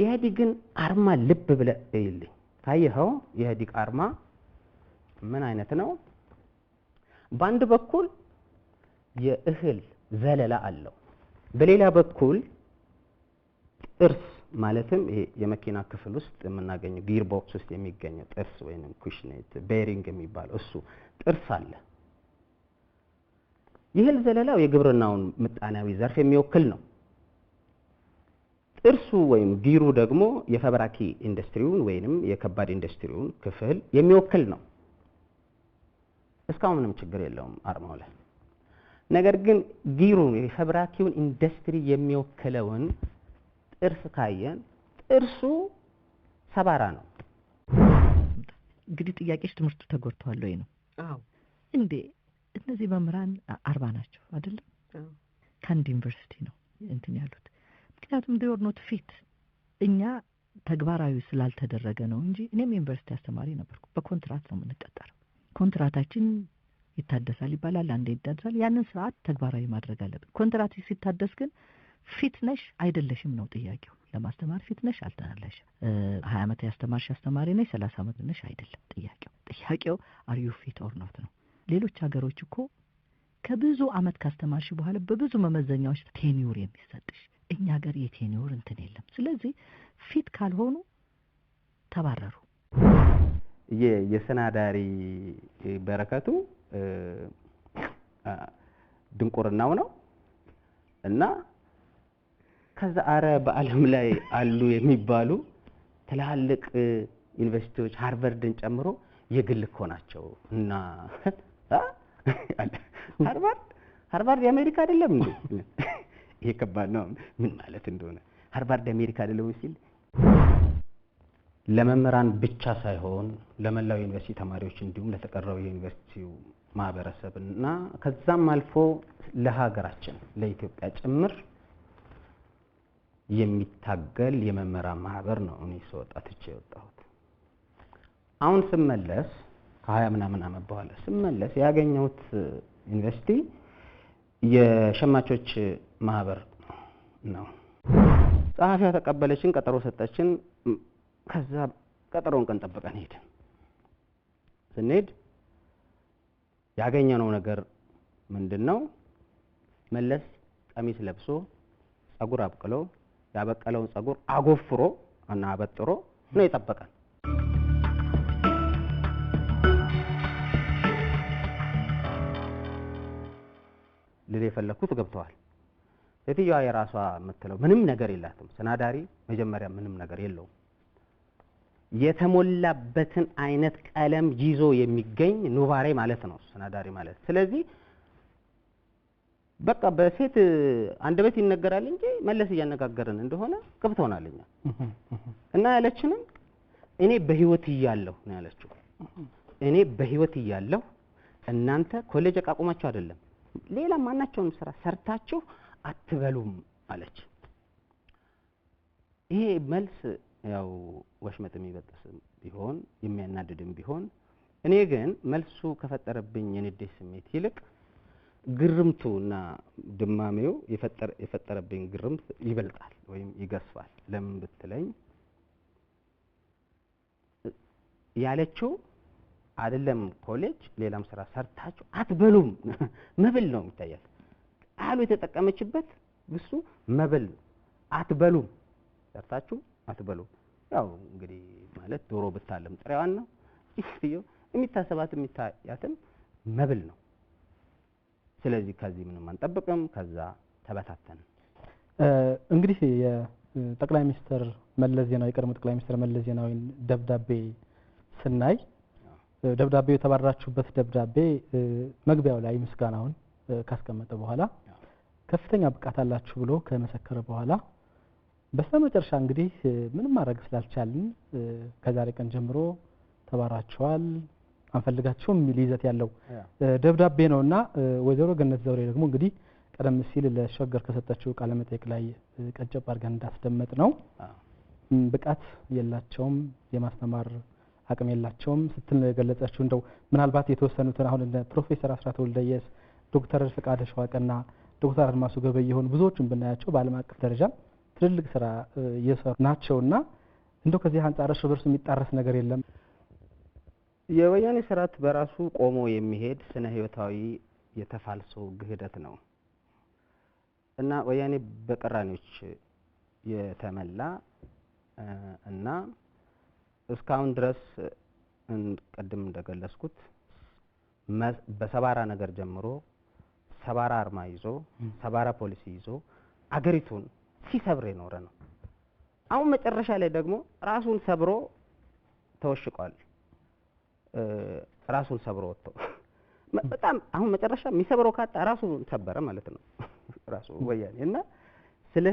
የኢህአዴግን አርማ ልብ ብለህ እይልኝ። ታየኸው የኢህአዴግ አርማ ምን አይነት ነው? በአንድ በኩል የእህል ዘለላ አለው፣ በሌላ በኩል ጥርስ ማለትም ይሄ የመኪና ክፍል ውስጥ የምናገኘው ጊር ቦክስ ውስጥ የሚገኘው ጥርስ ወይንም ኩሽኔት ቤሪንግ የሚባለው እሱ ጥርስ አለ። የእህል ዘለላው የግብርናውን ምጣኔያዊ ዘርፍ የሚወክል ነው። ጥርሱ ወይም ጊሩ ደግሞ የፈብራኪ ኢንዱስትሪውን ወይንም የከባድ ኢንዱስትሪውን ክፍል የሚወክል ነው። እስካሁን ምንም ችግር የለውም አርማው ላይ። ነገር ግን ጊሩን የፈብራኪውን ኢንዱስትሪ የሚወክለውን ጥርስ ካየን ጥርሱ ሰባራ ነው። እንግዲህ ጥያቄሽ ትምህርቱ ተጎድቷል ወይ ነው? አዎ እንዴ እነዚህ መምህራን 40 ናቸው አይደለም? ከአንድ ዩኒቨርሲቲ ነው እንትን ያሉት። ምክንያቱም they are not fit እኛ ተግባራዊ ስላልተደረገ ነው እንጂ እኔም ዩኒቨርሲቲ አስተማሪ ነበርኩ። በኮንትራት ነው የምንቀጠረው። ኮንትራታችን ይታደሳል ይባላል፣ አንዴ ይታደሳል። ያንን ስርዓት ተግባራዊ ማድረግ አለብን። ኮንትራት ሲታደስ ግን ፊት ነሽ አይደለሽም ነው ጥያቄው። ለማስተማር ፊት ነሽ አልተናለሽም። 20 ዓመት ያስተማርሽ አስተማሪ ነሽ 30 ዓመት ነሽ አይደለም ጥያቄው are you fit or not ነው። ሌሎች ሀገሮች እኮ ከብዙ ዓመት ካስተማርሽ በኋላ በብዙ መመዘኛዎች ቴኒውር የሚሰጥሽ፣ እኛ ሀገር የቴኒውር እንትን የለም። ስለዚህ ፊት ካልሆኑ ተባረሩ። የሰናዳሪ በረከቱ ድንቁርናው ነው እና ከዛ አረ በዓለም ላይ አሉ የሚባሉ ትላልቅ ዩኒቨርሲቲዎች ሃርቫርድን ጨምሮ የግል እኮ ናቸው እና ሃርቫርድ የአሜሪካ አይደለም እንዴ? ይሄ ከባድ ነው ምን ማለት እንደሆነ። ሃርቫርድ የአሜሪካ አይደለም ሲል ለመምህራን ብቻ ሳይሆን ለመላው ዩኒቨርሲቲ ተማሪዎች እንዲሁም ለተቀረው የዩኒቨርሲቲው ማህበረሰብ እና ከዛም አልፎ ለሀገራችን ለኢትዮጵያ ጭምር የሚታገል የመምህራን ማህበር ነው እኔ ስወጣ ትቼ የወጣሁት። አሁን ስመለስ ከ20 ምናምን ዓመት በኋላ ስመለስ ያገኘሁት ዩኒቨርሲቲ የሸማቾች ማህበር ነው። ጸሐፊዋ ተቀበለችን፣ ቀጠሮ ሰጠችን። ከዛ ቀጠሮን ቀን ጠብቀን ሄድን። ስንሄድ ያገኘነው ነገር ምንድነው? መለስ ቀሚስ ለብሶ ጸጉር አብቅሎ ያበቀለውን ጸጉር አጎፍሮ እና አበጥሮ ነው የጠበቀን። ልል የፈለኩት ገብተዋል። ሴትዮዋ የራሷ የምትለው ምንም ነገር የላትም። ሰናዳሪ መጀመሪያ ምንም ነገር የለውም። የተሞላበትን አይነት ቀለም ይዞ የሚገኝ ኑባሬ ማለት ነው ሰናዳሪ ማለት። ስለዚህ በቃ በሴት አንደበት ይነገራል እንጂ መለስ እያነጋገርን እንደሆነ ገብተውናልኛ እና ያለችንም እኔ በህይወት እያለሁ ነው ያለችው። እኔ በህይወት እያለሁ እናንተ ኮሌጅ አቋቁማችሁ አይደለም ሌላ ማናቸውንም ስራ ሰርታችሁ አትበሉም አለች። ይሄ መልስ ያው ወሽመጥ የሚበጥስ ቢሆን የሚያናድድም ቢሆን እኔ ግን መልሱ ከፈጠረብኝ የንዴት ስሜት ይልቅ ግርምቱና ድማሜው የፈጠረብኝ ግርምት ይበልጣል ወይም ይገስፋል። ለምን ብትለኝ ያለችው አይደለም ኮሌጅ ሌላም ስራ ሰርታችሁ አትበሉም መብል ነው የሚታያል። ቃሉ የተጠቀመችበት ግሱ መብል አትበሉም ሰርታችሁ አትበሉም። ያው እንግዲህ ማለት ዶሮ ብታለም ጥሬዋን ነው ይፍየው የሚታሰባት የሚታያትም መብል ነው። ስለዚህ ከዚህ ምንም አንጠብቅም። ከዛ ተበታተን እንግዲህ የጠቅላይ ሚኒስትር መለስ ዜናዊ የቀድሞ ጠቅላይ ሚኒስትር መለስ ዜናዊ ደብዳቤ ስናይ ደብዳቤው የተባረራችሁበት ደብዳቤ መግቢያው ላይ ምስጋናውን ካስቀመጠ በኋላ ከፍተኛ ብቃት አላችሁ ብሎ ከመሰከረ በኋላ በስተመጨረሻ እንግዲህ ምንም ማድረግ ስላልቻልን ከዛሬ ቀን ጀምሮ ተባራችኋል አንፈልጋችሁም የሚል ይዘት ያለው ደብዳቤ ነውና ወይዘሮ ገነት ዘውዴ ደግሞ እንግዲህ ቀደም ሲል ለሸገር ከሰጠችው ቃለ መጠይቅ ላይ ቀጨብ አድርገን እንዳስደመጥ ነው ብቃት የላቸውም የማስተማር አቅም የላቸውም ስትል ገለጸችው። እንደው ምናልባት የተወሰኑትን አሁን እንደ ፕሮፌሰር አስራት ወልደየስ፣ ዶክተር ፍቃደ ሸዋቀና ዶክተር አድማሱ ገበየሁን ብዙዎቹን ብናያቸው በዓለም አቀፍ ደረጃ ትልልቅ ስራ እየሰሩ ናቸውና እንደው ከዚህ አንጻር እርስ በርሱ የሚጣረስ ነገር የለም? የወያኔ ስርዓት በራሱ ቆሞ የሚሄድ ስነ ህይወታዊ የተፋልሶ ግህደት ነው እና ወያኔ በቅራኔዎች የተመላ እና እስካሁን ድረስ ቀደም እንደገለጽኩት በሰባራ ነገር ጀምሮ ሰባራ አርማ ይዞ ሰባራ ፖሊሲ ይዞ አገሪቱን ሲሰብር የኖረ ነው። አሁን መጨረሻ ላይ ደግሞ ራሱን ሰብሮ ተወሽቋል። ራሱን ሰብሮ ወጥቶ በጣም አሁን መጨረሻ የሚሰብረው ካጣ ራሱን ሰበረ ማለት ነው ራሱ ወያኔ። እና ስለ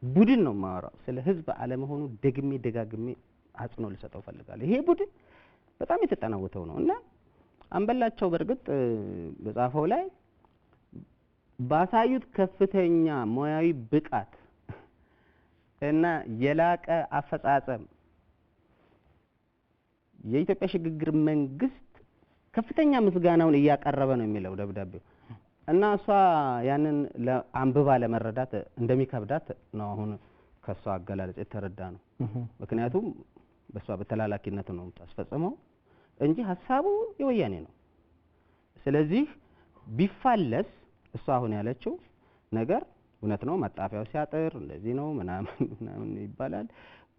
ቡድን ነው የማወራው፣ ስለ ህዝብ አለመሆኑ ደግሜ ደጋግሜ አጽኖ ልሰጠው ፈልጋለሁ። ይሄ ቡድን በጣም የተጠናወተው ነው እና አንበላቸው በእርግጥ በጻፈው ላይ ባሳዩት ከፍተኛ ሙያዊ ብቃት እና የላቀ አፈጻጸም የኢትዮጵያ ሽግግር መንግስት ከፍተኛ ምስጋናውን እያቀረበ ነው የሚለው ደብዳቤው እና እሷ ያንን አንብባ ለመረዳት እንደሚከብዳት ነው አሁን ከሷ አገላለጽ የተረዳ ነው። ምክንያቱም በሷ በተላላኪነት ነው ታስፈጽመው እንጂ ሐሳቡ የወያኔ ነው። ስለዚህ ቢፋለስ እሷ አሁን ያለችው ነገር እውነት ነው። ማጣፊያው ሲያጥር እንደዚህ ነው ምናምን ይባላል።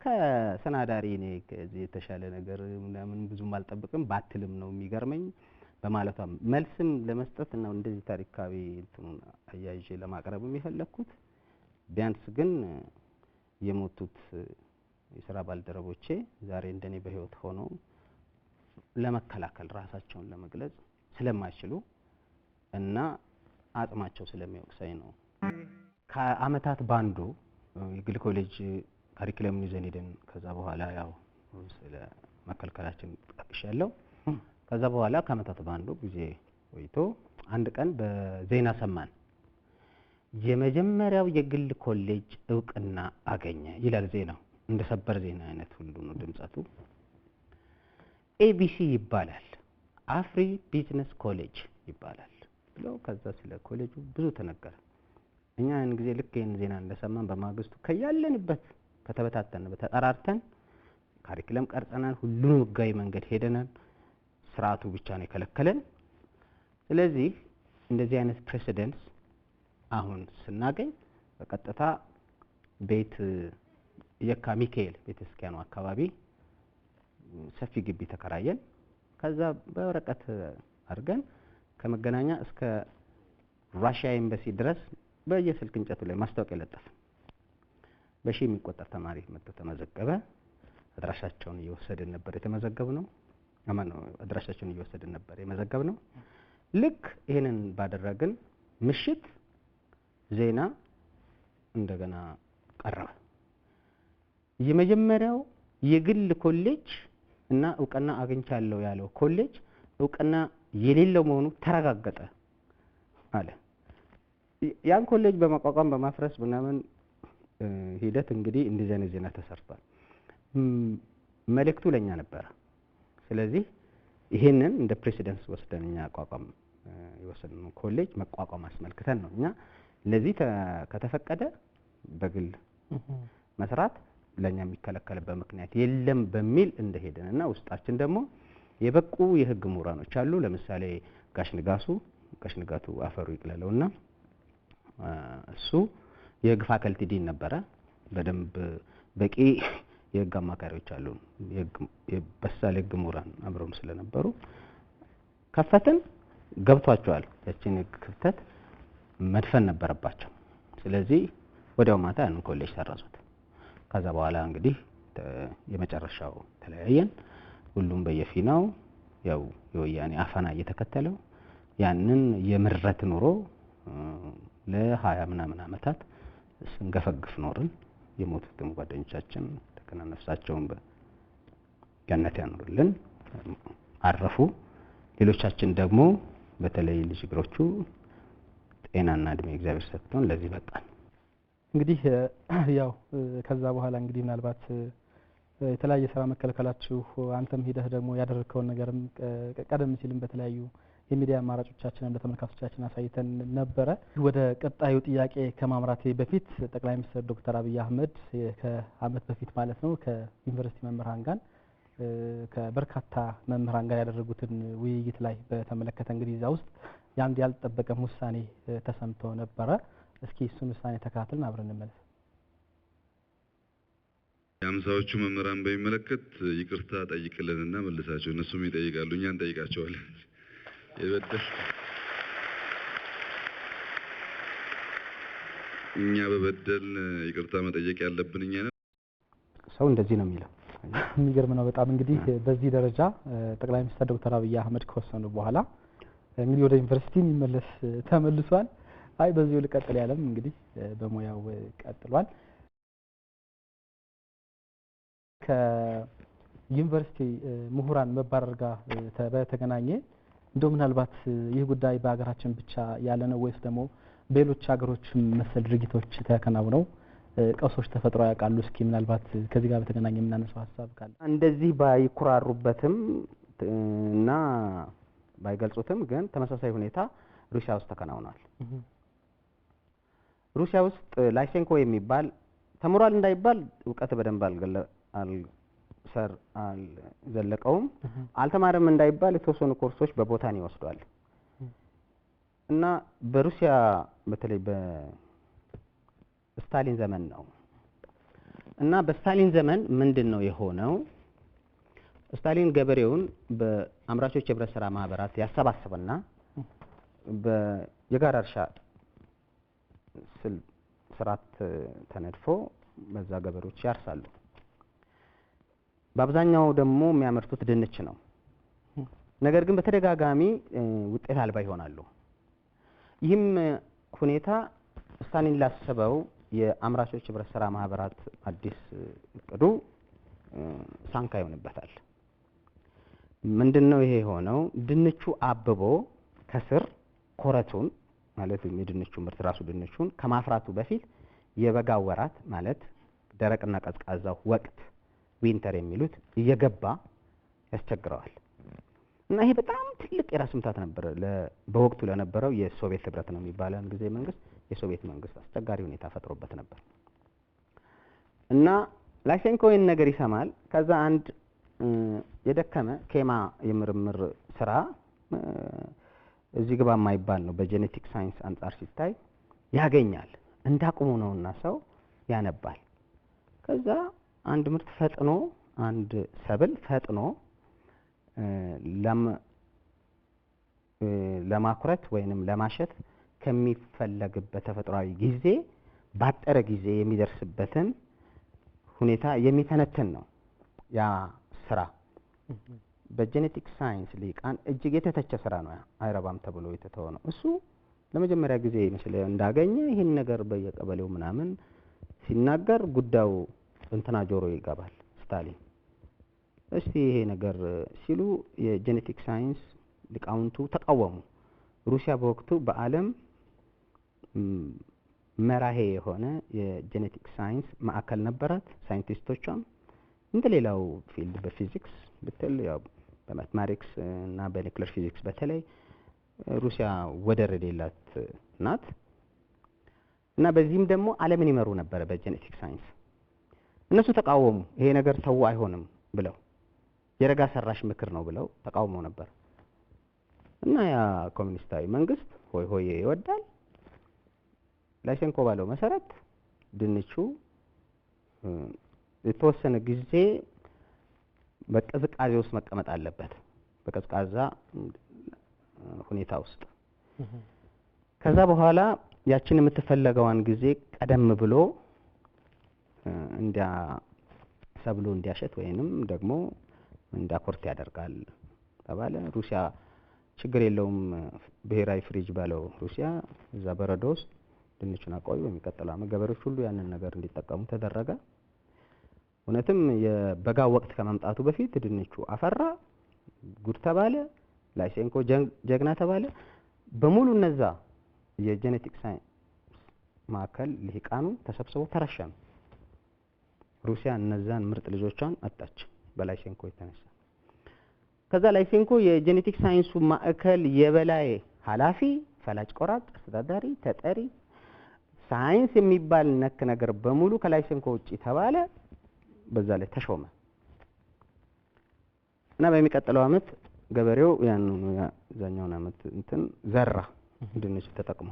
ከሰናዳሪ እኔ ከዚህ የተሻለ ነገር ምናምን ብዙም አልጠብቅም ባትልም ነው የሚገርመኝ በማለቷ መልስም ለመስጠት እና እንደዚህ ታሪካዊ እንትኑን አያይዤ ለማቅረብ የሚፈለኩት ቢያንስ ግን የሞቱት የሥራ ባልደረቦቼ ዛሬ እንደኔ በህይወት ሆነው ለመከላከል ራሳቸውን ለመግለጽ ስለማይችሉ እና አጥማቸው ስለሚወቅሰኝ ነው። ከአመታት ባንዱ የግል ኮሌጅ ካሪኩለም ይዘን ሄደን ከዛ በኋላ ያው ስለ መከልከላችን ጠቅሻለሁ። ከዛ በኋላ ከአመታት ባንዱ ጊዜ ቆይቶ አንድ ቀን በዜና ሰማን። የመጀመሪያው የግል ኮሌጅ እውቅና አገኘ ይላል ዜናው። እንደ ሰበር ዜና አይነት ሁሉ ነው ድምጸቱ። ኤቢሲ ይባላል፣ አፍሪ ቢዝነስ ኮሌጅ ይባላል ብሎ ከዛ ስለ ኮሌጁ ብዙ ተነገረ። እኛ ያን ጊዜ ልክ ይሄን ዜና እንደሰማን በማግስቱ ከያለንበት ከተበታተን ተጠራርተን ካሪኩለም ቀርጸናል፣ ሁሉንም ህጋዊ መንገድ ሄደናል። ስርዓቱ ብቻ ነው የከለከለን። ስለዚህ እንደዚህ አይነት ፕሬሲደንስ አሁን ስናገኝ በቀጥታ ቤት የካ ሚካኤል ቤተክርስቲያኑ አካባቢ ሰፊ ግቢ ተከራየን። ከዛ በወረቀት አድርገን ከመገናኛ እስከ ራሽያ ኤምባሲ ድረስ በየስልክ እንጨቱ ላይ ማስታወቂያ ለጠፍን። በሺ የሚቆጠር ተማሪ መጥቶ ተመዘገበ። አድራሻቸውን እየወሰድን ነበር የተመዘገብነው። አድራሻቸውን እየወሰድን ነበር የመዘገብነው። ልክ ይሄንን ባደረግን ምሽት ዜና እንደገና ቀረበ። የመጀመሪያው የግል ኮሌጅ እና እውቅና አግኝቻለሁ ያለው ኮሌጅ እውቅና የሌለው መሆኑ ተረጋገጠ አለ። ያን ኮሌጅ በማቋቋም በማፍረስ ምናምን ሂደት እንግዲህ እንደዚህ አይነት ዜና ተሰርቷል። መልእክቱ ለኛ ነበር። ስለዚህ ይሄንን እንደ ፕሬሲደንስ ወስደን እኛ አቋቋም የወሰድነው ኮሌጅ መቋቋም አስመልክተን ነው። እኛ ለዚህ ከተፈቀደ በግል መስራት ለኛ የሚከለከልበት ምክንያት የለም በሚል እንደሄደንና ውስጣችን ደግሞ የበቁ የህግ ምሁራኖች አሉ። ለምሳሌ ጋሽ ንጋቱ አፈሩ ይቅለለውና እሱ የህግ ፋከልቲ ዲን ነበረ። በደንብ በቂ የህግ አማካሪዎች አሉ። የበሳል ህግ ምሁራን አብረውም ስለነበሩ ከፈትን። ገብቷቸዋል። ያችን ህግ ክፍተት መድፈን ነበረባቸው። ስለዚህ ወዲያው ማታ ያንን ኮሌጅ ሰረዙት። ከዛ በኋላ እንግዲህ የመጨረሻው ተለያየን። ሁሉም በየፊናው ያው የወያኔ አፈና እየተከተለው ያንን የምረት ኑሮ ለ20 ምናምን አመታት ስንገፈግፍ ኖርን። የሞቱትም ጓደኞቻችን እንደገና ነፍሳቸውን በገነት ያኑርልን አረፉ። ሌሎቻችን ደግሞ በተለይ ልጅ እግሮቹ ጤናና እድሜ እግዚአብሔር ሰጥቶን ለዚህ በቃን። እንግዲህ ያው ከዛ በኋላ እንግዲህ ምናልባት የተለያየ ስራ መከልከላችሁ አንተም ሄደህ ደግሞ ያደረከውን ነገርም ቀደም ሲልም በተለያዩ የሚዲያ አማራጮቻችንን ለተመልካቾቻችን አሳይተን ነበረ። ወደ ቀጣዩ ጥያቄ ከማምራቴ በፊት ጠቅላይ ሚኒስትር ዶክተር አብይ አህመድ ከዓመት በፊት ማለት ነው ከዩኒቨርሲቲ መምህራን ጋር ከበርካታ መምህራን ጋር ያደረጉትን ውይይት ላይ በተመለከተ እንግዲህ እዛ ውስጥ ያንድ ያልተጠበቀም ውሳኔ ተሰምቶ ነበረ። እስኪ እሱን ውሳኔ ተከታትለን አብረን እንመለስ። የአምሳዎቹ መምህራን በሚመለከት ይቅርታ ጠይቅልንና መልሳቸው እነሱም ይጠይቃሉ፣ እኛ እንጠይቃቸዋለን። እኛ በበደል ይቅርታ መጠየቅ ያለብን እኛ ነን። ሰው እንደዚህ ነው የሚለው። የሚገርም ነው በጣም። እንግዲህ በዚህ ደረጃ ጠቅላይ ሚኒስትር ዶክተር አብይ አህመድ ከወሰኑ በኋላ እንግዲህ ወደ ዩኒቨርሲቲ የሚመለስ ተመልሷል። አይ በዚሁ ልቀጥል ያለም እንግዲህ በሙያው ቀጥሏል። ከዩኒቨርሲቲ ምሁራን መባረር ጋር በተገናኘ እንደው ምናልባት ይህ ጉዳይ በሀገራችን ብቻ ያለ ነው ወይስ ደግሞ በሌሎች ሀገሮችም መሰል ድርጊቶች ተከናውነው ቀውሶች ተፈጥሮ ያውቃሉ? እስኪ ምናልባት ከዚህ ጋር በተገናኘ የምናነሳው ሀሳብ ካለ። እንደዚህ ባይኩራሩበትም እና ባይገልጹትም ግን ተመሳሳይ ሁኔታ ሩሲያ ውስጥ ተከናውኗል። ሩሲያ ውስጥ ላይሴንኮ የሚባል ተምሯል እንዳይባል እውቀት በደንብ አልዘለቀውም፣ አልተማረም እንዳይባል የተወሰኑ ኮርሶች በቦታን ይወስዷል እና በሩሲያ በተለይ በስታሊን ዘመን ነው እና በስታሊን ዘመን ምንድነው የሆነው? ስታሊን ገበሬውን በአምራቾች የህብረት ስራ ማህበራት ያሰባስብና የጋራ እርሻ ስርዓት ተነድፎ በዛ ገበሬዎች ያርሳሉ። በአብዛኛው ደግሞ የሚያመርቱት ድንች ነው። ነገር ግን በተደጋጋሚ ውጤት አልባ ይሆናሉ። ይህም ሁኔታ ስታሊን ላሰበው የአምራቾች ህብረት ስራ ማህበራት አዲስ እቅዱ ሳንካ ይሆንበታል። ምንድነው ይሄ የሆነው? ድንቹ አብቦ ከስር ኮረቱን ማለት የድንቹ ምርት ራሱ ድንቹን ከማፍራቱ በፊት የበጋ ወራት ማለት ደረቅና ቀዝቃዛው ወቅት ዊንተር የሚሉት እየገባ ያስቸግረዋል እና ይሄ በጣም ትልቅ የራስ ምታት ነበር በወቅቱ ለነበረው የሶቪየት ህብረት ነው የሚባለው ጊዜ መንግስት፣ የሶቪየት መንግስት አስቸጋሪ ሁኔታ ፈጥሮበት ነበር እና ላይሴንኮ ይህን ነገር ይሰማል። ከዛ አንድ የደከመ ኬማ የምርምር ስራ እዚህ ግባ የማይባል ነው በጄኔቲክ ሳይንስ አንጻር ሲታይ ያገኛል። እንዳቁሙ ነውና ሰው ያነባል። ከዛ አንድ ምርት ፈጥኖ አንድ ሰብል ፈጥኖ ለማኩረት ወይንም ለማሸት ከሚፈለግበት ተፈጥሯዊ ጊዜ ባጠረ ጊዜ የሚደርስበትን ሁኔታ የሚተነትን ነው ያ ስራ። በጄኔቲክ ሳይንስ ሊቃን እጅግ የተተቸ ስራ ነው። አይረባም ተብሎ የተተወ ነው። እሱ ለመጀመሪያ ጊዜ መስለ እንዳገኘ ይሄን ነገር በየቀበሌው ምናምን ሲናገር ጉዳዩ እንትና ጆሮ ይገባል ስታሊን። እስቲ ይሄ ነገር ሲሉ የጄኔቲክ ሳይንስ ሊቃውንቱ ተቃወሙ። ሩሲያ በወቅቱ በዓለም መራሄ የሆነ የጄኔቲክ ሳይንስ ማዕከል ነበራት። ሳይንቲስቶቿም እንደሌላው ፊልድ በፊዚክስ በተለ ያው በማትማቲክስ እና በኒውክሌር ፊዚክስ በተለይ ሩሲያ ወደር የሌላት ናት እና በዚህም ደግሞ ዓለምን ይመሩ ነበር በጄኔቲክ ሳይንስ። እነሱ ተቃወሙ። ይሄ ነገር ተው አይሆንም ብለው የረጋ ሰራሽ ምክር ነው ብለው ተቃውሞ ነበር እና ያ ኮሙኒስታዊ መንግስት ሆይ ሆይ ይወዳል። ላይሴንኮ ባለው መሰረት ድንቹ የተወሰነ ጊዜ በቅዝቃዜ ውስጥ መቀመጥ አለበት፣ በቀዝቃዛ ሁኔታ ውስጥ። ከዛ በኋላ ያችን የምትፈለገዋን ጊዜ ቀደም ብሎ ሰብሉ እንዲያሸት ወይንም ደግሞ እንዳኮርት ያደርጋል ተባለ። ሩሲያ ችግር የለውም ብሔራዊ ፍሪጅ ባለው ሩሲያ እዛ በረዶ ውስጥ ድንቹን አቆዩ። የሚቀጥለው ዓመት ገበሬዎች ሁሉ ያንን ነገር እንዲጠቀሙ ተደረገ። እውነትም የበጋ ወቅት ከመምጣቱ በፊት ድንቹ አፈራ፣ ጉድ ተባለ፣ ላይሴንኮ ጀግና ተባለ። በሙሉ እነዛ የጄኔቲክ ሳይንስ ማዕከል ልሂቃኑ ተሰብስበው ተረሸኑ። ሩሲያ እነዛን ምርጥ ልጆቿን አጣች በላይሴንኮ የተነሳ። ከዛ ላይሴንኮ የጄኔቲክ ሳይንሱ ማዕከል የበላይ ኃላፊ፣ ፈላጭ ቆራጭ፣ አስተዳዳሪ፣ ተጠሪ ሳይንስ የሚባል ነክ ነገር በሙሉ ከላይሴንኮ ውጪ ተባለ። በዛ ላይ ተሾመ እና በሚቀጥለው አመት ገበሬው ያንኑ ያዛኛውን አመት እንትን ዘራ ድንች ተጠቅሞ።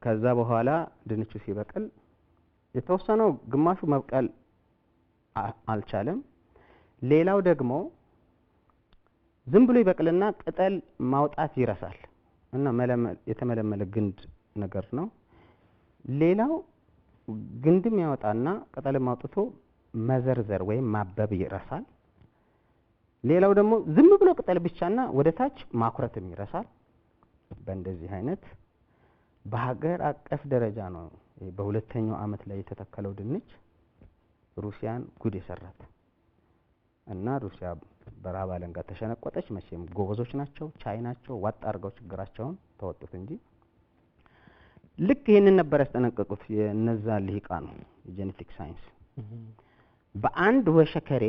ከዛ በኋላ ድንቹ ሲበቅል የተወሰነው ግማሹ መብቀል አልቻለም። ሌላው ደግሞ ዝም ብሎ ይበቅልና ቅጠል ማውጣት ይረሳል እና የተመለመለ ግንድ ነገር ነው። ሌላው ግንድም ያወጣና ቅጠልም አውጥቶ መዘርዘር ወይም ማበብ ይረሳል። ሌላው ደግሞ ዝም ብሎ ቅጠል ብቻና ወደ ታች ማኩረትም ይረሳል። በእንደዚህ አይነት በሀገር አቀፍ ደረጃ ነው በሁለተኛው አመት ላይ የተተከለው ድንች ሩሲያን ጉድ የሰራት እና ሩሲያ በረሃብ አለንጋ ተሸነቆጠች። መቼም ጎበዞች ናቸው፣ ቻይ ናቸው፣ ዋጥ አድርገው ችግራቸውን ተወጡት እንጂ ልክ ይሄንን ነበር ያስጠነቀቁት የነዛ ልሂቃን የጄኔቲክ ሳይንስ። በአንድ ወሸከሬ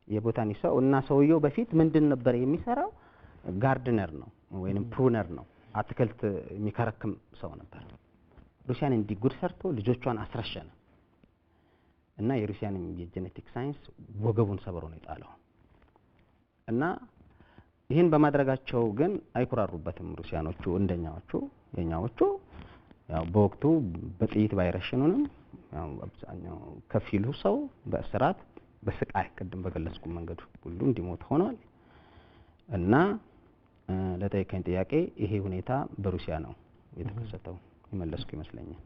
የቦታኒ ሰው እና ሰውየው በፊት ምንድን ነበር የሚሰራው? ጋርድነር ነው ወይንም ፕሩነር ነው፣ አትክልት የሚከረክም ሰው ነበር። ሩሲያን እንዲህ ጉድ ሰርቶ ልጆቿን አስረሸነ እና የሩሲያን የጄኔቲክ ሳይንስ ወገቡን ሰብሮ ነው የጣለው። እና ይህን በማድረጋቸው ግን አይኩራሩበትም ሩሲያኖቹ እንደኛዎቹ። የኛዎቹ ያው በወቅቱ በጥይት ባይረሽኑንም ያው አብዛኛው ከፊሉ ሰው በእስራት በስቃይ ቅድም በገለጽኩ መንገድ ሁሉ እንዲሞት ሆኗል። እና ለጠየቀኝ ጥያቄ ይሄ ሁኔታ በሩሲያ ነው የተከሰተው የመለስኩ ይመስለኛል።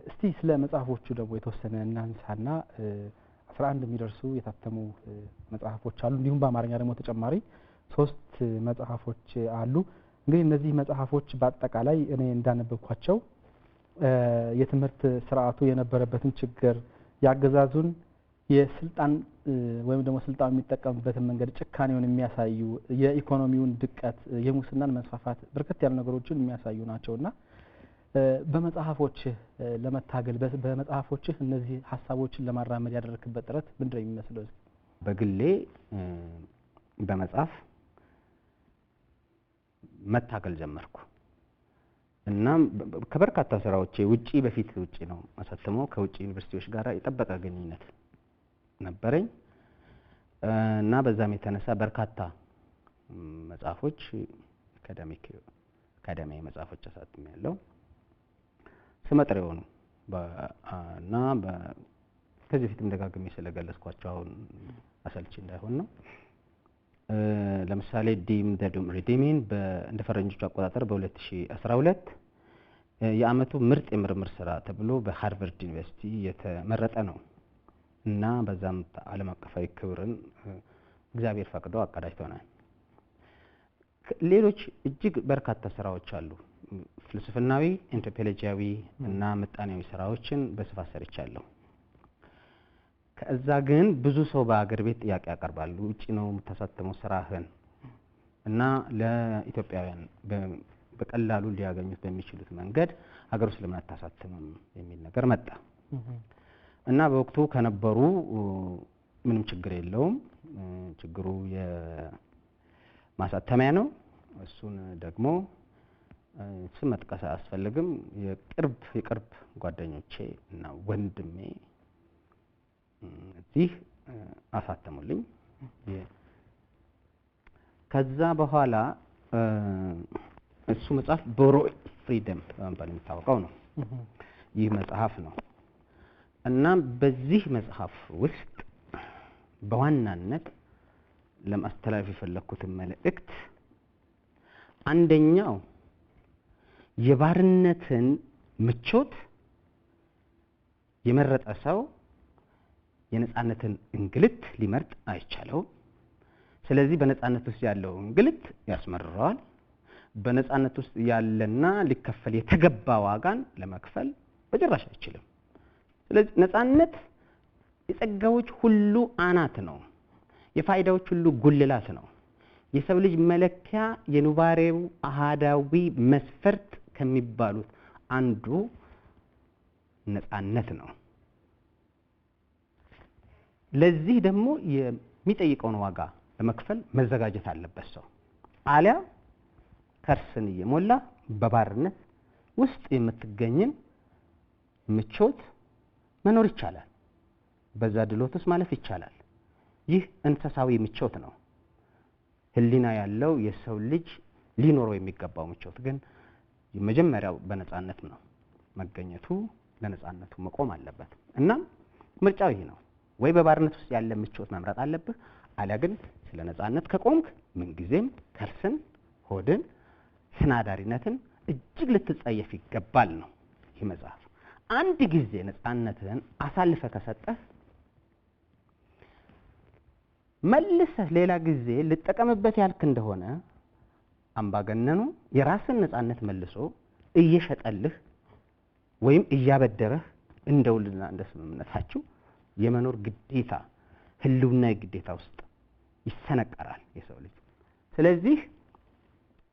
እስቲ ስለ መጽሐፎቹ ደግሞ የተወሰነ እናንሳና 11 የሚደርሱ የታተሙ መጽሐፎች አሉ። እንዲሁም በአማርኛ ደግሞ ተጨማሪ 3 መጽሐፎች አሉ። እንግዲህ እነዚህ መጽሐፎች በአጠቃላይ እኔ እንዳነበብኳቸው የትምህርት ስርዓቱ የነበረበትን ችግር፣ ያገዛዙን የስልጣን ወይም ደግሞ ስልጣን የሚጠቀምበትን መንገድ፣ ጭካኔውን የሚያሳዩ፣ የኢኮኖሚውን ድቀት፣ የሙስናን መስፋፋት በርከት ያሉ ነገሮችን የሚያሳዩ ናቸውና በመጽሐፎች ለመታገል በመጽሐፎች እነዚህ ሐሳቦችን ለማራመድ ያደረክበት ጥረት ምንድነው የሚመስለው? በግሌ በመጽሐፍ መታገል ጀመርኩ እና ከበርካታ ስራዎቼ ውጪ በፊት ውጪ ነው አሳተመው ከውጪ ዩኒቨርሲቲዎች ጋር የጠበቀ ግንኙነት ነበረኝ እና በዛም የተነሳ በርካታ መጽሐፎች አካዳሚያዊ መጽሐፎች አሳትሜያለሁ። ስመጥር የሆኑ እና ከዚህ በፊትም ደጋግሜ ስለገለጽኳቸው አሁን አሰልቺ እንዳይሆን ነው። ለምሳሌ ዲም ዘ ዱም ሪዲሚንግ እንደ ፈረንጆቹ አቆጣጠር በ2012 የአመቱ ምርጥ የምርምር ስራ ተብሎ በሃርቨርድ ዩኒቨርሲቲ የተመረጠ ነው እና በዛም ዓለም አቀፋዊ ክብርን እግዚአብሔር ፈቅዶ አቀዳጅቶናል። ሌሎች እጅግ በርካታ ስራዎች አሉ። ፍልስፍናዊ፣ አንትሮፖሎጂያዊ እና ምጣኔያዊ ስራዎችን በስፋት ሰርቻለሁ። ከዛ ግን ብዙ ሰው በአገር ቤት ጥያቄ ያቀርባሉ። ውጪ ነው የምታሳተመው ስራህን እና ለኢትዮጵያውያን በቀላሉ ሊያገኙት በሚችሉት መንገድ ሀገር ውስጥ ለምን አታሳትምም የሚል ነገር መጣ እና በወቅቱ ከነበሩ ምንም ችግር የለውም፣ ችግሩ የማሳተሚያ ነው። እሱን ደግሞ ስም መጥቀስ አያስፈልግም። የቅርብ ጓደኞቼ እና ወንድሜ እዚህ አሳተሙልኝ። ከዛ በኋላ እሱ መጽሐፍ ቦሮይ ፍሪደም በመባል የሚታወቀው ነው። ይህ መጽሐፍ ነው እና በዚህ መጽሐፍ ውስጥ በዋናነት ለማስተላለፍ የፈለኩትን መልእክት አንደኛው የባርነትን ምቾት የመረጠ ሰው የነጻነትን እንግልት ሊመርጥ አይቻለውም። ስለዚህ በነጻነት ውስጥ ያለው እንግልት ያስመርረዋል። በነጻነት ውስጥ ያለና ሊከፈል የተገባ ዋጋን ለመክፈል በጭራሽ አይችልም። ስለዚህ ነጻነት የጸጋዎች ሁሉ አናት ነው፣ የፋይዳዎች ሁሉ ጉልላት ነው። የሰው ልጅ መለኪያ የኑባሬው አሃዳዊ መስፈርት ከሚባሉት አንዱ ነጻነት ነው። ለዚህ ደግሞ የሚጠይቀውን ዋጋ ለመክፈል መዘጋጀት አለበት ሰው። አሊያ ከርስን እየሞላ በባርነት ውስጥ የምትገኝን ምቾት መኖር ይቻላል። በዛ ድሎት ውስጥ ማለፍ ይቻላል። ይህ እንስሳዊ ምቾት ነው። ህሊና ያለው የሰው ልጅ ሊኖረው የሚገባው ምቾት ግን የመጀመሪያው በነፃነት ነው መገኘቱ፣ ለነፃነቱ መቆም አለበት። እና ምርጫው ይሄ ነው። ወይ በባርነት ውስጥ ያለ ምቾት መምረጥ አለብህ፣ አሊያ ግን ስለ ነፃነት ከቆምክ ምንጊዜም ከርስን፣ ሆድን፣ ስናዳሪነትን እጅግ ልትጸየፍ ይገባል ነው ይህ መጽሐፍ። አንድ ጊዜ ነፃነትህን አሳልፈ ከሰጠህ መልሰህ ሌላ ጊዜ ልጠቀምበት ያልክ እንደሆነ አምባገነኑ የራስን ነፃነት መልሶ እየሸጠልህ ወይም እያበደረህ እንደ ውልና እንደ ስምምነታችሁ የመኖር ግዴታ ህልውና ግዴታ ውስጥ ይሰነቀራል የሰው ልጅ። ስለዚህ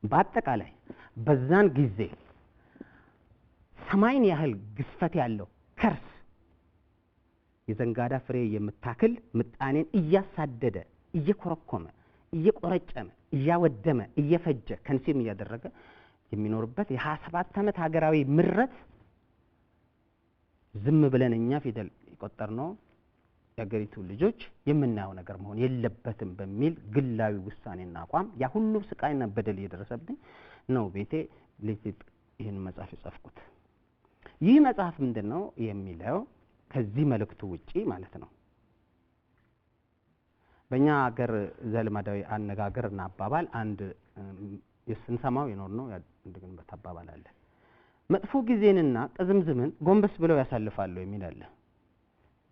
በአጠቃላይ በዛን ጊዜ ሰማይን ያህል ግዝፈት ያለው ከርስ የዘንጋዳ ፍሬ የምታክል ምጣኔን እያሳደደ እየኮረኮመ እየቆረጨመ እያወደመ እየፈጀ ከንሲም እያደረገ የሚኖርበት የ27 ዓመት ሀገራዊ ምረት ዝም ብለን እኛ ፊደል የቆጠርነው የሀገሪቱ ልጆች የምናየው ነገር መሆን የለበትም በሚል ግላዊ ውሳኔና አቋም ያ ሁሉ ስቃይና በደል እየደረሰብኝ ነው ቤቴ ለዚህ ይህን መጽሐፍ የጻፍኩት። ይህ መጽሐፍ ምንድነው የሚለው ከዚህ መልእክቱ ውጪ ማለት ነው በእኛ ሀገር ዘልማዳዊ አነጋገርና አባባል አንድ የስንሰማው የኖር ነው እንደገና አባባል አለ። መጥፎ ጊዜንና ቅዝምዝምን ጎንበስ ብለው ያሳልፋሉ የሚል አለ።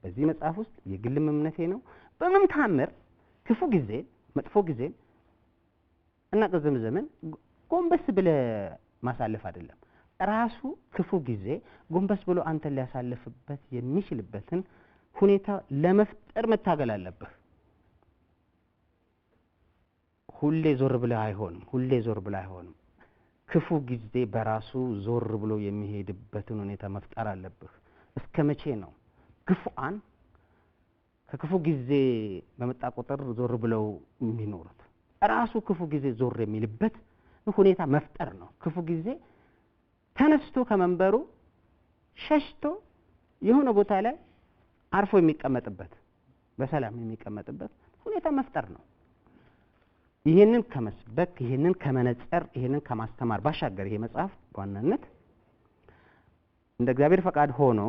በዚህ መጽሐፍ ውስጥ የግልም እምነቴ ነው በምንም ታምር ክፉ ጊዜ መጥፎ ጊዜ እና ቅዝምዝምን ጎንበስ ብለ ማሳለፍ አይደለም። ራሱ ክፉ ጊዜ ጎንበስ ብሎ አንተን ሊያሳልፍበት የሚችልበትን ሁኔታ ለመፍጠር መታገል አለብህ። ሁሌ ዞር ብለ አይሆንም። ሁሌ ዞር ብለ አይሆንም። ክፉ ጊዜ በራሱ ዞር ብሎ የሚሄድበትን ሁኔታ መፍጠር አለብህ። እስከ መቼ ነው ግፉአን ከክፉ ጊዜ በመጣ ቁጥር ዞር ብለው የሚኖሩት? ራሱ ክፉ ጊዜ ዞር የሚልበት ሁኔታ መፍጠር ነው። ክፉ ጊዜ ተነስቶ ከመንበሩ ሸሽቶ የሆነ ቦታ ላይ አርፎ የሚቀመጥበት በሰላም የሚቀመጥበት ሁኔታ መፍጠር ነው። ይሄንን ከመስበክ ይሄንን ከመነጸር ይሄንን ከማስተማር ባሻገር ይሄ መጽሐፍ በዋናነት እንደ እግዚአብሔር ፈቃድ ሆኖ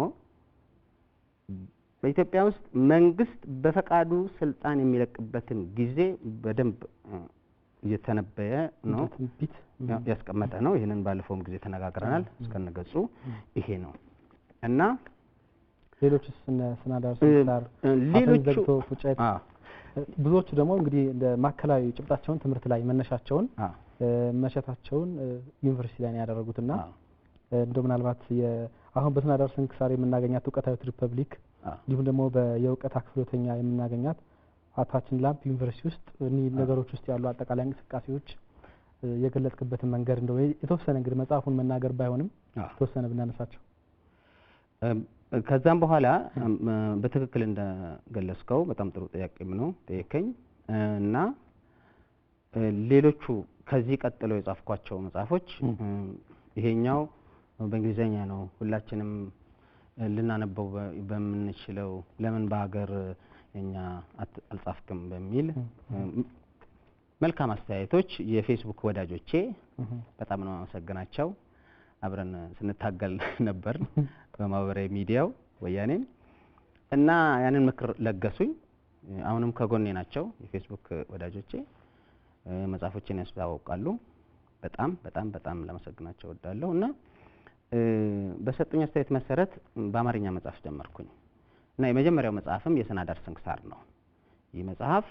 በኢትዮጵያ ውስጥ መንግስት በፈቃዱ ስልጣን የሚለቅበትን ጊዜ በደንብ እየተነበየ ነው ያስቀመጠ ነው። ይሄንን ባለፈውም ጊዜ ተነጋግረናል። እስከነገጹ ይሄ ነው እና ሌሎች ስናዳር ስናር ሌሎች ብዙዎች ደግሞ እንግዲህ እንደ ማከላዊ ጭብጣቸውን ትምህርት ላይ መነሻቸውን መሸታቸውን ዩኒቨርሲቲ ላይ ያደረጉትና እንደው ምናልባት አሁን በስናዳር ስንክሳር የምናገኛት ዕውቀታዊት ሪፐብሊክ እንዲሁም ደግሞ በየዕውቀት አክፍሎተኛ የምናገኛት አታችን ላምፕ ዩኒቨርሲቲ ውስጥ እኒህ ነገሮች ውስጥ ያሉ አጠቃላይ እንቅስቃሴዎች የገለጽክበትን መንገድ እንደው የተወሰነ እንግዲህ መጽሐፉን መናገር ባይሆንም የተወሰነ ብናነሳቸው ከዛም በኋላ በትክክል እንደገለጽከው በጣም ጥሩ ጥያቄም ነው ጠየቀኝ እና ሌሎቹ ከዚህ ቀጥለው የጻፍኳቸው መጽሐፎች ይሄኛው በእንግሊዘኛ ነው ሁላችንም ልናነበው በምንችለው ለምን በአገር እኛ አልጻፍክም በሚል መልካም አስተያየቶች የፌስቡክ ወዳጆቼ በጣም ነው አመሰግናቸው። አብረን ስንታገል ነበር በማህበራዊ ሚዲያው ወያኔን እና ያንን ምክር ለገሱኝ። አሁንም ከጎኔ ናቸው የፌስቡክ ወዳጆቼ መጽሐፎችን ያስተዋውቃሉ። በጣም በጣም በጣም ለማመሰግናቸው እወዳለሁ እና በሰጡኝ አስተያየት መሰረት በአማርኛ መጽሐፍ ጀመርኩኝ እና የመጀመሪያው መጽሐፍም የስናዳር ስንክሳር ነው። ይህ መጽሐፍ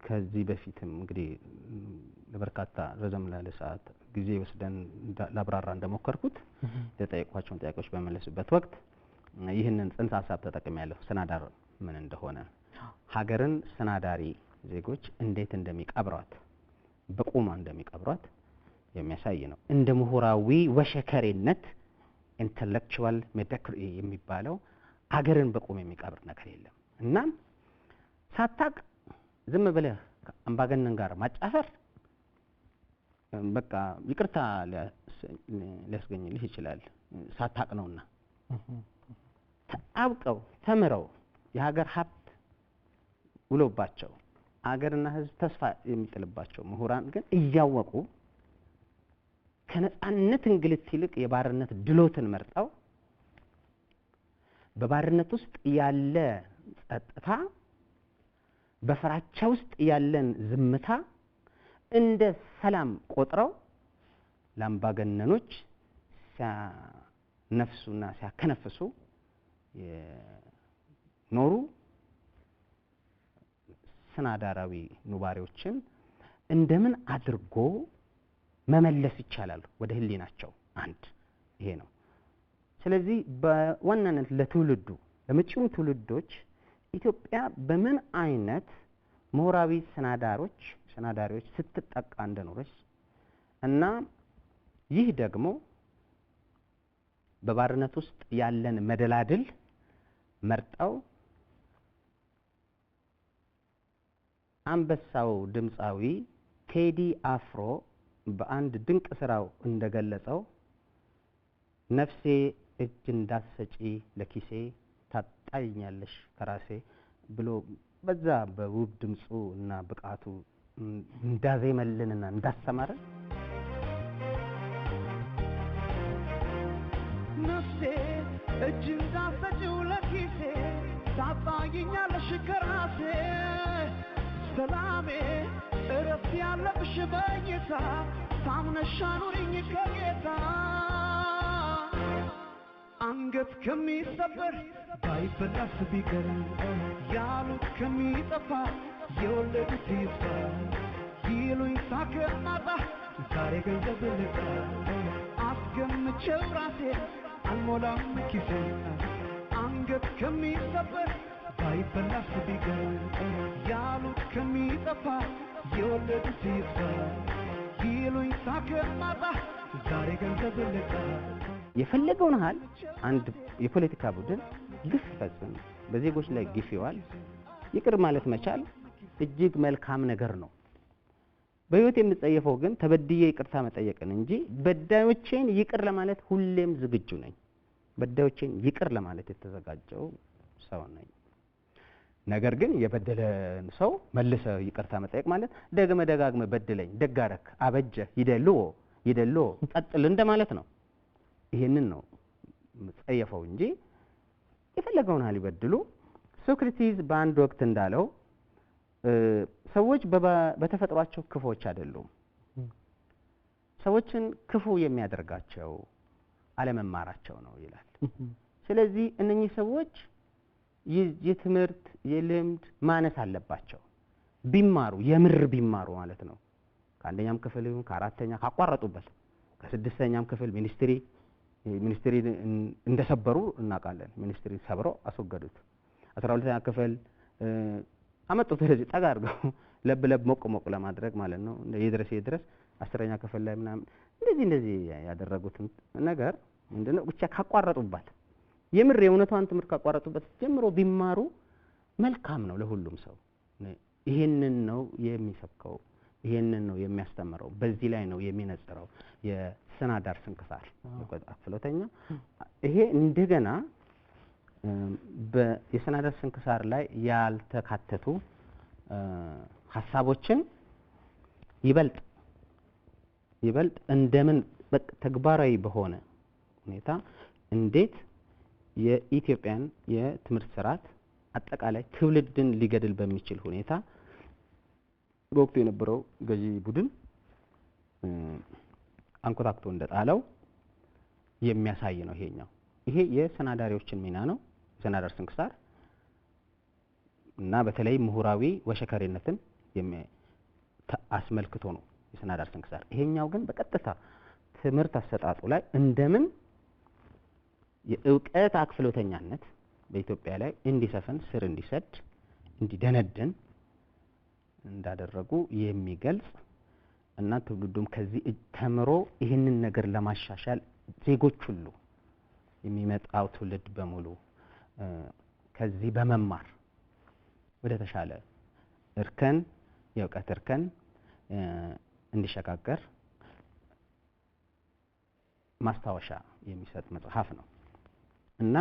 ከዚህ በፊትም እንግዲህ ለበርካታ ረዘም ላለ ሰዓት ጊዜ ወስደን ላብራራ እንደሞከርኩት የተጠየቋቸውን ጥያቄዎች በመለስበት ወቅት ይህንን ጽንሰ ሀሳብ ተጠቅሜያለሁ። ስናዳር ምን እንደሆነ ሀገርን ስናዳሪ ዜጎች እንዴት እንደሚቀብሯት በቁማ እንደሚቀብሯት የሚያሳይ ነው። እንደ ምሁራዊ ወሸከሬነት ኢንተሌክቹዋል ሜዲክሪ የሚባለው ሀገርን በቁም የሚቀብር ነገር የለም እና ሳታቅ ዝም ብለህ አምባገነን ጋር ማጫፈር በቃ ይቅርታ ሊያስገኝልህ ይችላል ሳታቅ ነውና አብቀው ተምረው የሀገር ሀብት ውሎባቸው አገርና ህዝብ ተስፋ የሚጥልባቸው ምሁራን ግን እያወቁ ከነጻነት እንግልት ይልቅ የባርነት ድሎትን መርጠው በባርነት ውስጥ ያለ ጸጥታ በፍራቻ ውስጥ ያለን ዝምታ እንደ ሰላም ቆጥረው ለአምባገነኖች ሲያነፍሱና ሲያከነፍሱ የኖሩ ስናዳራዊ ኑባሬዎችን እንደምን አድርጎ መመለስ ይቻላል ወደ ህሊናቸው? አንድ ይሄ ነው። ስለዚህ በዋናነት ለትውልዱ ለመጪው ትውልዶች ኢትዮጵያ በምን አይነት ምሁራዊ ሰናዳሪዎች ስትጠቃ እንደኖረች እና ይህ ደግሞ በባርነት ውስጥ ያለን መደላድል መርጠው አንበሳው ድምፃዊ ቴዲ አፍሮ በአንድ ድንቅ ስራው እንደገለጸው ነፍሴ እጅ እንዳትሰጪ ለኪሴ ታጣይኛለሽ ከራሴ ብሎ በዛ በውብ ድምፁ እና ብቃቱ እንዳዜመልንና እንዳስተማረን ነፍሴ እጅ እንዳትሰጪው ለኪሴ ታጣይኛለሽ ከራሴ ሰላሜ እረፍት ያለብሽ በጌታ ታምነሽ አኑሪኝ ከጌታ አንገት ከሚሰበር ባይበላስ ቢቀር ያሉት ከሚጠፋ የወለዱት ይስፋ ይሉኝ ሳከማጣ ዛሬ ገንዘብ ልጣ አስገምቼው ራሴ አልሞላም ኪሴ አንገት ከሚሰበር ባይበላስ ቢቀር ያሉት ከሚጠፋ የወለዱት ይስፋ ይሉኝ ሳከማጣ ዛሬ ገንዘብ ልጣ የፈለገውን ያህል አንድ የፖለቲካ ቡድን ግፍ ፈጽም በዜጎች ላይ ግፍ ይዋል ይቅር ማለት መቻል እጅግ መልካም ነገር ነው። በህይወት የምጸየፈው ግን ተበድዬ ይቅርታ መጠየቅን እንጂ በዳዮቼን ይቅር ለማለት ሁሌም ዝግጁ ነኝ። በዳዮቼን ይቅር ለማለት የተዘጋጀው ሰው ነኝ። ነገር ግን የበደለን ሰው መልሰ ይቅርታ መጠየቅ ማለት ደጋግመ በድለኝ ደጋረክ አበጀ ይደልዎ ቀጥል እንደማለት ነው። ይሄንን ነው መጸየፈው እንጂ የፈለገውን ያህል ይበድሉ። ሶክራቲስ በአንድ ወቅት እንዳለው ሰዎች በተፈጥሯቸው ክፉዎች አይደሉም። ሰዎችን ክፉ የሚያደርጋቸው አለመማራቸው ነው ይላል። ስለዚህ እነኚህ ሰዎች የትምህርት የልምድ ማነስ አለባቸው። ቢማሩ የምር ቢማሩ ማለት ነው። ከአንደኛም ክፍል ይሁን ከአራተኛ ካቋረጡበት ከስድስተኛም ክፍል ሚኒስትሪ እንደሰበሩ እናውቃለን። ሚኒስትሪ ሰብረው አስወገዱት። 12ኛ ክፍል አመጡት ወደዚህ ጠጋ አድርገው ለብ ሞቅ ለማድረግ ማለት ነው። የድረስ 10ኛ ክፍል ላይ ምናምን እንደዚህ ያደረጉት ነገር ምንድነው? ብቻ ካቋረጡበት የምር የእውነቷን ትምህርት ካቋረጡበት ጀምሮ ቢማሩ መልካም ነው ለሁሉም ሰው። ይሄንን ነው የሚሰብከው፣ ይሄንን ነው የሚያስተምረው፣ በዚህ ላይ ነው የሚነጽረው የሰናዳር ስንክሳር ፍሎተኛ። ይሄ እንደገና የሰናዳር ስንክሳር ላይ ያልተካተቱ ሀሳቦችን ይበልጥ እንደምን ተግባራዊ በሆነ ሁኔታ እንዴት የኢትዮጵያን የትምህርት ስርዓት አጠቃላይ ትውልድን ሊገድል በሚችል ሁኔታ በወቅቱ የነበረው ገዢ ቡድን አንኮታክቶ እንደጣለው የሚያሳይ ነው። ይሄ የሰናዳሪዎችን ሚና ነው። የሰናዳር ስንክሳር እና በተለይ ምሁራዊ ወሸከሬነትን አስመልክቶ ነው የሰናዳር ስንክሳር። ይሄኛው ግን በቀጥታ ትምህርት አሰጣጡ ላይ እንደምን የእውቀት አክፍሎተኛነት በኢትዮጵያ ላይ እንዲሰፍን ስር እንዲሰድ እንዲደነድን እንዳደረጉ የሚገልጽ እና ትውልዱም ከዚህ ተምሮ ይህንን ነገር ለማሻሻል ዜጎች ሁሉ የሚመጣው ትውልድ በሙሉ ከዚህ በመማር ወደ ተሻለ እርከን የእውቀት እርከን እንዲሸጋገር ማስታወሻ የሚሰጥ መጽሐፍ ነው እና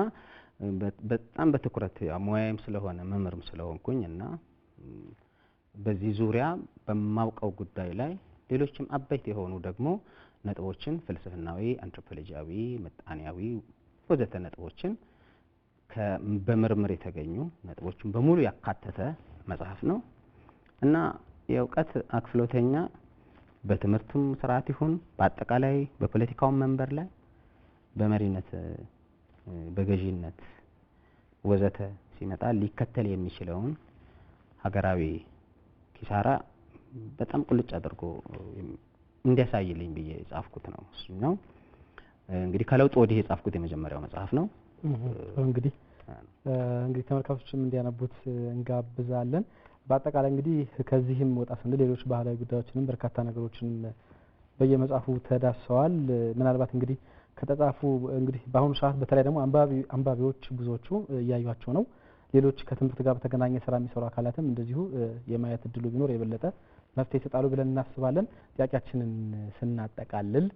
በጣም በትኩረት ሙያዬም ስለሆነ መምህርም ስለሆንኩኝ እና በዚህ ዙሪያ በማውቀው ጉዳይ ላይ ሌሎችም አበይት የሆኑ ደግሞ ነጥቦችን ፍልስፍናዊ፣ አንትሮፖሎጂያዊ፣ ምጣኔያዊ ወዘተ ነጥቦችን በምርምር የተገኙ ነጥቦችን በሙሉ ያካተተ መጽሐፍ ነው እና የእውቀት አክፍሎተኛ በትምህርቱም ስርዓት ይሁን በአጠቃላይ በፖለቲካው መንበር ላይ በመሪነት በገዢነት ወዘተ ሲመጣ ሊከተል የሚችለውን ሀገራዊ ኪሳራ በጣም ቁልጭ አድርጎ እንዲያሳይልኝ ብዬ የጻፍኩት ነው። እሱኛው እንግዲህ ከለውጥ ወዲህ የጻፍኩት የመጀመሪያው መጽሐፍ ነው። እንግዲህ ተመልካቾችም እንዲያነቡት እንጋብዛለን። በአጠቃላይ እንግዲህ ከዚህም ወጣ ስንል ሌሎች ባህላዊ ጉዳዮችንም በርካታ ነገሮችን በየመጽሐፉ ተዳሰዋል። ምናልባት እንግዲህ ከተጻፉ እንግዲህ በአሁኑ ሰዓት በተለይ ደግሞ አንባቢዎች ብዙዎቹ እያዩቸው ነው። ሌሎች ከትምህርት ጋር በተገናኘ ስራ የሚሰሩ አካላትም እንደዚሁ የማየት እድሉ ቢኖር የበለጠ መፍትሄ ይሰጣሉ ብለን እናስባለን። ጥያቄያችንን ስናጠቃልል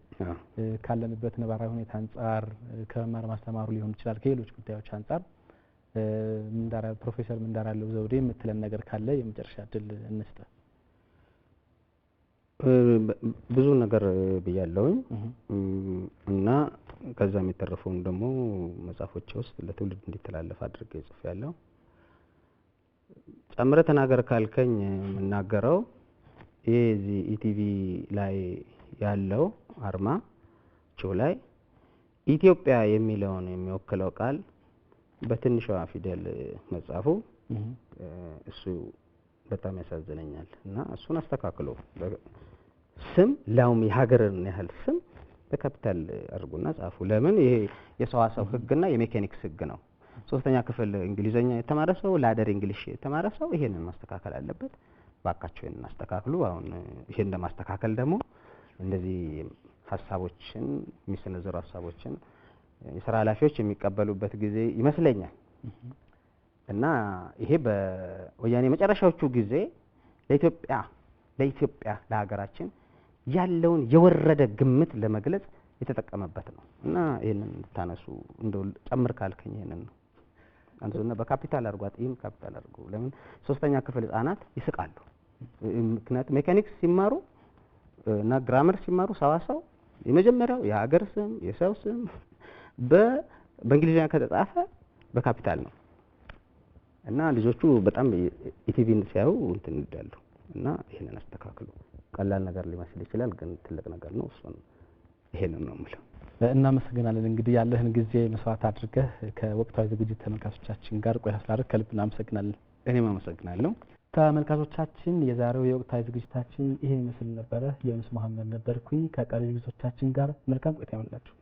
ካለንበት ነባራዊ ሁኔታ አንጻር ከመማር ማስተማሩ ሊሆን ይችላል ከሌሎች ጉዳዮች አንጻር ፕሮፌሰር ምንዳራለው ዘውዴ የምትለን ነገር ካለ የመጨረሻ እድል እንስጥ። ብዙ ነገር ብያለሁኝ እና ከዛም የተረፈውን ደግሞ መጽሐፎች ውስጥ ለትውልድ እንዲተላለፍ አድርጌ ጽፌያለሁ። ጨምረህ ተናገር ካልከኝ የምናገረው ይሄ እዚህ ኢቲቪ ላይ ያለው አርማ ላይ ኢትዮጵያ የሚለውን የሚወክለው ቃል በትንሿ ፊደል መጻፉ እሱ በጣም ያሳዝነኛል እና እሱን አስተካክሎ ስም ላውም የሀገርን ያህል ስም በካፒታል አድርጉና ጻፉ። ለምን ይሄ የሰዋሰው ህግና የሜካኒክስ ህግ ነው። ሶስተኛ ክፍል እንግሊዘኛ የተማረ ሰው ላደር እንግሊሽ የተማረ ሰው ይሄንን ማስተካከል አለበት። ባካችሁ ይሄንን አስተካክሉ። አሁን ይሄን ለማስተካከል ደግሞ እንደዚህ ሀሳቦችን የሚሰነዘሩ ሀሳቦችን የሥራ ኃላፊዎች የሚቀበሉበት ጊዜ ይመስለኛል እና ይሄ በወያኔ መጨረሻዎቹ ጊዜ ለኢትዮጵያ ለሀገራችን ያለውን የወረደ ግምት ለመግለጽ የተጠቀመበት ነው እና ይሄንን እንድታነሱ እንደው ጨምር ካልከኝ ይሄንን ነው አንተና በካፒታል አድርጓት ይሄን ካፒታል አድርጉ። ለምን ሶስተኛ ክፍል ህፃናት ይስቃሉ። ምክንያቱም ሜካኒክስ ሲማሩ እና ግራመር ሲማሩ ሰዋሰው የመጀመሪያው የሀገር ስም የሰው ስም በእንግሊዝኛ ከተጻፈ በካፒታል ነው እና ልጆቹ በጣም ኢቲቪን ሲያዩ እንትን ይላሉ እና ይሄንን አስተካክሉ። ቀላል ነገር ሊመስል ይችላል ግን ትልቅ ነገር ነው። እሱን ይሄንን ነው የምለው። እናመሰግናለን። እንግዲህ ያለህን ጊዜ መስዋዕት አድርገህ ከወቅታዊ ዝግጅት ተመልካቾቻችን ጋር ቆይታ ስላደረግህ ከልብ እናመሰግናለን። እኔም አመሰግናለሁ። ተመልካቾቻችን የዛሬው የወቅታዊ ዝግጅታችን ይሄ ይመስል ነበረ። የዩኑስ መሐመድ ነበርኩኝ። ከቀሪ ዝግጅቶቻችን ጋር መልካም ቆይታ ይሁንላችሁ።